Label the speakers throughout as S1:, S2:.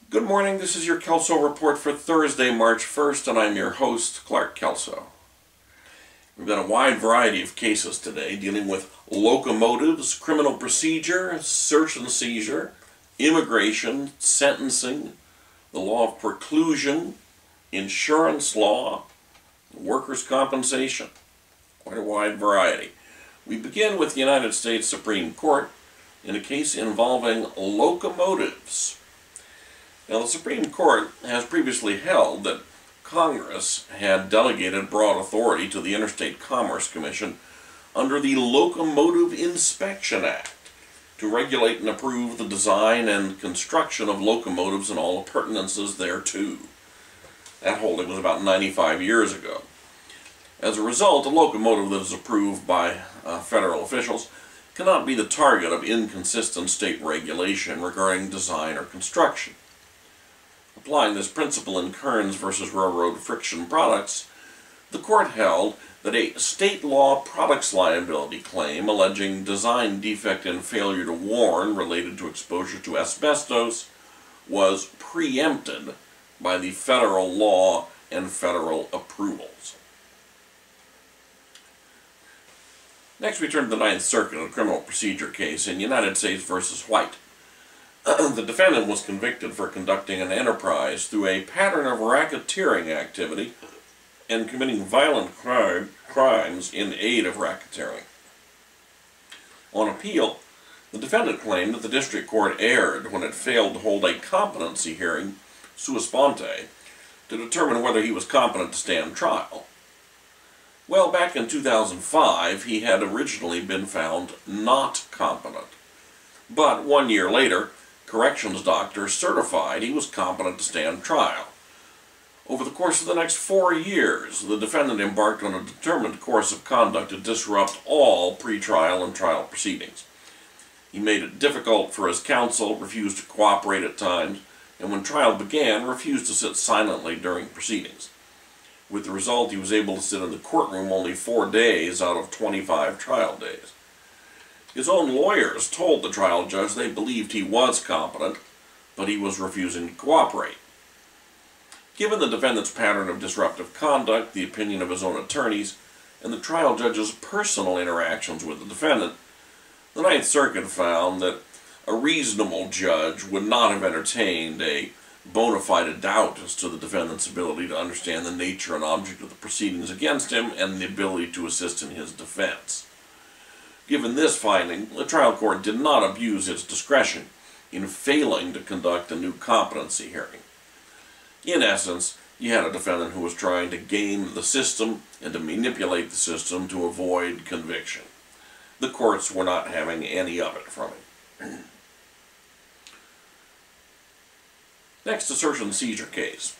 S1: Good morning, this is your Kelso Report for Thursday, March 1st, and I'm your host, Clark Kelso. We've got a wide variety of cases today dealing with locomotives, criminal procedure, search and seizure, immigration, sentencing, the law of preclusion, insurance law, workers' compensation. Quite a wide variety. We begin with the United States Supreme Court in a case involving locomotives. Now, the Supreme Court has previously held that Congress had delegated broad authority to the Interstate Commerce Commission under the Locomotive Inspection Act to regulate and approve the design and construction of locomotives and all appurtenances thereto. That holding was about 95 years ago. As a result, a locomotive that is approved by federal officials cannot be the target of inconsistent state regulation regarding design or construction. Applying this principle in Kearns v. Railroad Friction Products, the court held that a state law products liability claim alleging design defect and failure to warn related to exposure to asbestos was preempted by the federal law and federal approvals. Next, we turn to the Ninth Circuit, a criminal procedure case in United States v. White. The defendant was convicted for conducting an enterprise through a pattern of racketeering activity and committing violent crimes in aid of racketeering. On appeal, the defendant claimed that the district court erred when it failed to hold a competency hearing, sua sponte, to determine whether he was competent to stand trial. Well, back in 2005, he had originally been found not competent. But 1 year later, corrections doctors certified he was competent to stand trial. Over the course of the next 4 years, the defendant embarked on a determined course of conduct to disrupt all pretrial and trial proceedings. He made it difficult for his counsel, refused to cooperate at times, and when trial began, refused to sit silently during proceedings. With the result, he was able to sit in the courtroom only 4 days out of 25 trial days. His own lawyers told the trial judge they believed he was competent, but he was refusing to cooperate. Given the defendant's pattern of disruptive conduct, the opinion of his own attorneys, and the trial judge's personal interactions with the defendant, the Ninth Circuit found that a reasonable judge would not have entertained a bona fide doubt as to the defendant's ability to understand the nature and object of the proceedings against him and the ability to assist in his defense. Given this finding, the trial court did not abuse its discretion in failing to conduct a new competency hearing. In essence, you had a defendant who was trying to game the system and to manipulate the system to avoid conviction. The courts were not having any of it from him. Next, a search and seizure case.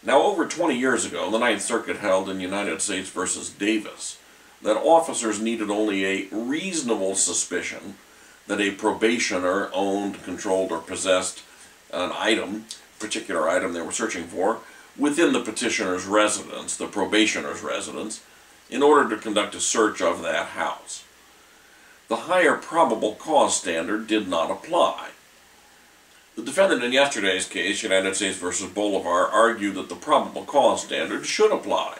S1: Now, over 20 years ago, the Ninth Circuit held in United States v. Davis that officers needed only a reasonable suspicion that a probationer owned, controlled, or possessed an item, particular item they were searching for, within the petitioner's residence, the probationer's residence, in order to conduct a search of that house. The higher probable cause standard did not apply. The defendant in yesterday's case, United States v. Bolivar, argued that the probable cause standard should apply.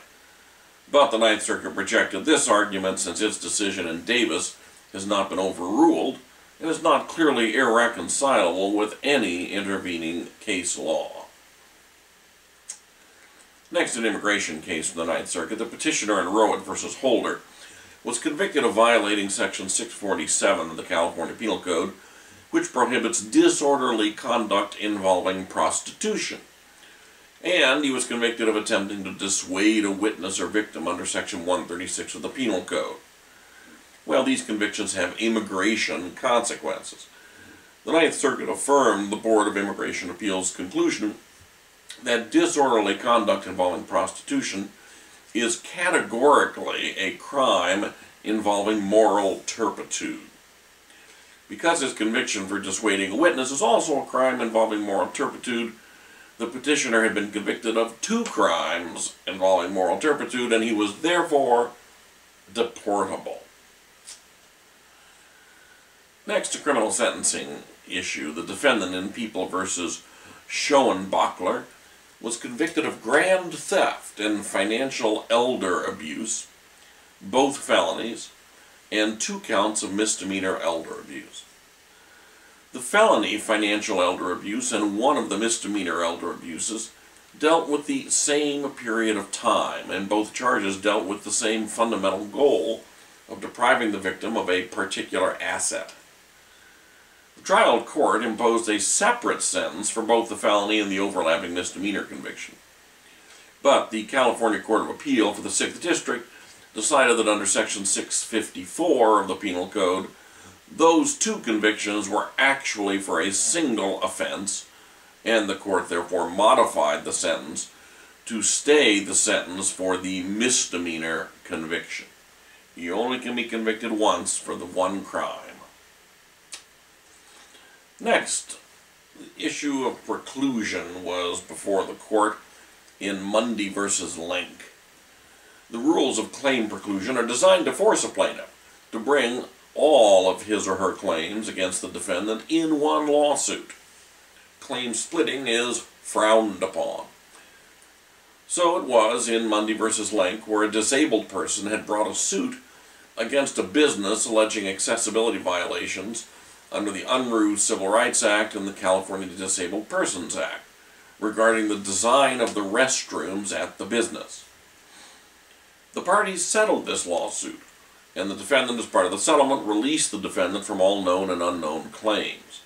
S1: But the Ninth Circuit rejected this argument since its decision in Davis has not been overruled and is not clearly irreconcilable with any intervening case law. Next, an immigration case from the Ninth Circuit. The petitioner in Rowett v. Holder was convicted of violating Section 647 of the California Penal Code, which prohibits disorderly conduct involving prostitution. And he was convicted of attempting to dissuade a witness or victim under Section 136 of the Penal Code. Well, these convictions have immigration consequences. The Ninth Circuit affirmed the Board of Immigration Appeals' conclusion that disorderly conduct involving prostitution is categorically a crime involving moral turpitude. Because his conviction for dissuading a witness is also a crime involving moral turpitude, the petitioner had been convicted of 2 crimes involving moral turpitude, and he was therefore deportable. Next, a criminal sentencing issue. The defendant in People v. Schoenbachler, was convicted of grand theft and financial elder abuse, both felonies, and 2 counts of misdemeanor elder abuse. The felony financial elder abuse and 1 of the misdemeanor elder abuses dealt with the same period of time, and both charges dealt with the same fundamental goal of depriving the victim of a particular asset. The trial court imposed a separate sentence for both the felony and the overlapping misdemeanor conviction. But the California Court of Appeal for the 6th District decided that under Section 654 of the Penal Code, those 2 convictions were actually for a single offense, and the court therefore modified the sentence to stay the sentence for the misdemeanor conviction. You only can be convicted once for the 1 crime. Next, the issue of preclusion was before the court in Mundy v. Link. The rules of claim preclusion are designed to force a plaintiff to bring all of his or her claims against the defendant in one lawsuit. Claim splitting is frowned upon. So it was in Mundy v. Link, where a disabled person had brought a suit against a business alleging accessibility violations under the Unruh Civil Rights Act and the California Disabled Persons Act regarding the design of the restrooms at the business. The parties settled this lawsuit, and the defendant, as part of the settlement, released the defendant from all known and unknown claims.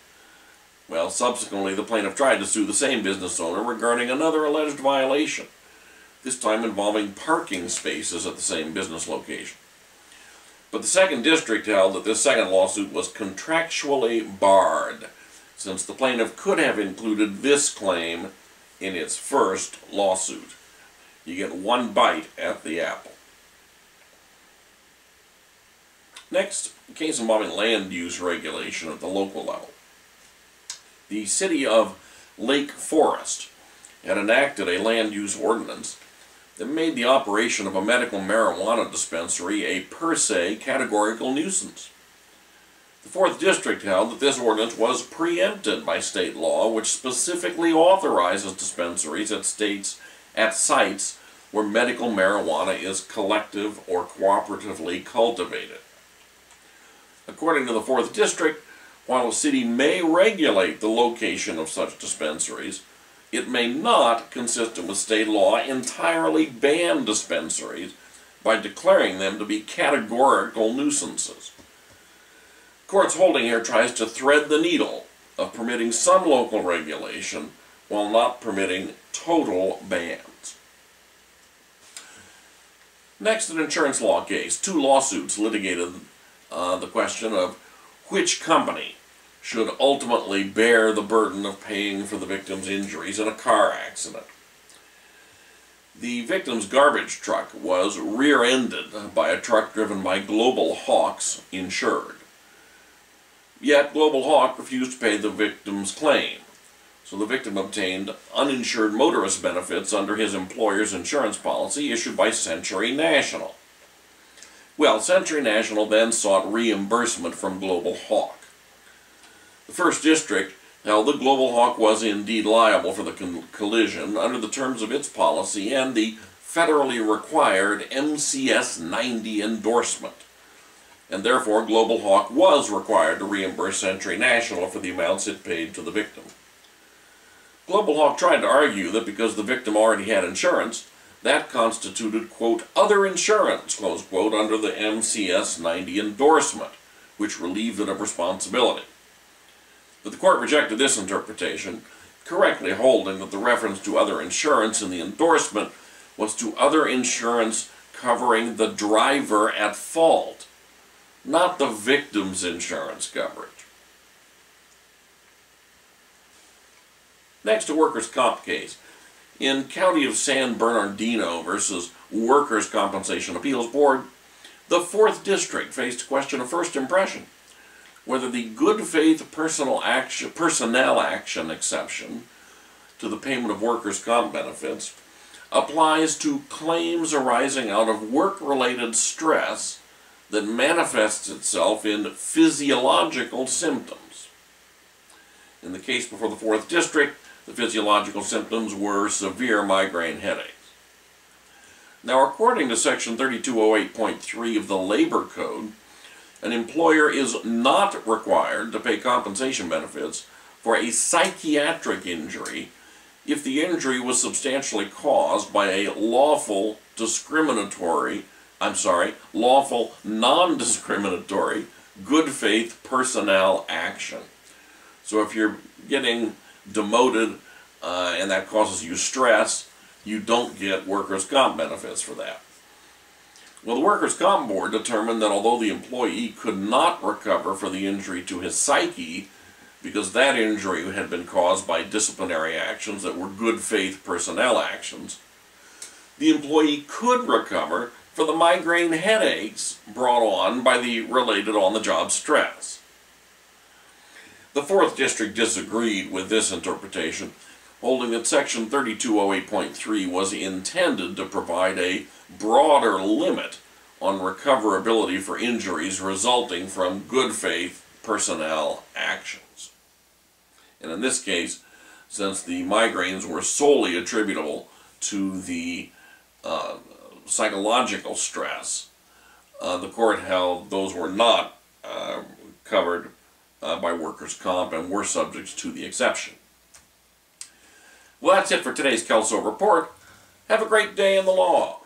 S1: Well, subsequently, the plaintiff tried to sue the same business owner regarding another alleged violation, this time involving parking spaces at the same business location. But the 2nd District held that this second lawsuit was contractually barred, since the plaintiff could have included this claim in its first lawsuit. You get 1 bite at the apple. Next, a case involving land use regulation at the local level. The city of Lake Forest had enacted a land use ordinance that made the operation of a medical marijuana dispensary a per se categorical nuisance. The 4th District held that this ordinance was preempted by state law, which specifically authorizes dispensaries at sites where medical marijuana is collective or cooperatively cultivated. According to the 4th District, while a city may regulate the location of such dispensaries, it may not, consistent with state law, entirely ban dispensaries by declaring them to be categorical nuisances. The court's holding here tries to thread the needle of permitting some local regulation while not permitting total bans. Next, an insurance law case. 2 lawsuits litigated the question of which company should ultimately bear the burden of paying for the victim's injuries in a car accident. The victim's garbage truck was rear-ended by a truck driven by Global Hawk's insured. Yet Global Hawk refused to pay the victim's claim, so the victim obtained uninsured motorist benefits under his employer's insurance policy issued by Century National. Well, Century National then sought reimbursement from Global Hawk. The 1st District held that Global Hawk was indeed liable for the collision under the terms of its policy and the federally required MCS 90 endorsement, and therefore Global Hawk was required to reimburse Century National for the amounts it paid to the victim. Global Hawk tried to argue that because the victim already had insurance, that constituted, quote, other insurance, close quote, under the MCS 90 endorsement, which relieved it of responsibility. But the court rejected this interpretation, correctly holding that the reference to other insurance in the endorsement was to other insurance covering the driver at fault, not the victim's insurance coverage. Next, a workers' comp case. In County of San Bernardino versus Workers' Compensation Appeals Board, the 4th District faced a question of first impression, whether the good faith personnel action exception to the payment of workers' comp benefits applies to claims arising out of work-related stress that manifests itself in physiological symptoms. In the case before the 4th District, The physiological symptoms were severe migraine headaches. Now, according to Section 3208.3 of the Labor Code, an employer is not required to pay compensation benefits for a psychiatric injury if the injury was substantially caused by a lawful non-discriminatory, good faith personnel action. So if you're getting demoted and that causes you stress, you don't get workers' comp benefits for that. Well, the Workers' Comp Board determined that although the employee could not recover for the injury to his psyche, because that injury had been caused by disciplinary actions that were good faith personnel actions, the employee could recover for the migraine headaches brought on by the related on-the-job stress. The 4th District disagreed with this interpretation, holding that Section 3208.3 was intended to provide a broader limit on recoverability for injuries resulting from good faith personnel actions. And in this case, since the migraines were solely attributable to the psychological stress, the court held those were not covered by workers' comp and were subject to the exception. Well, that's it for today's Kelso Report. Have a great day in the law.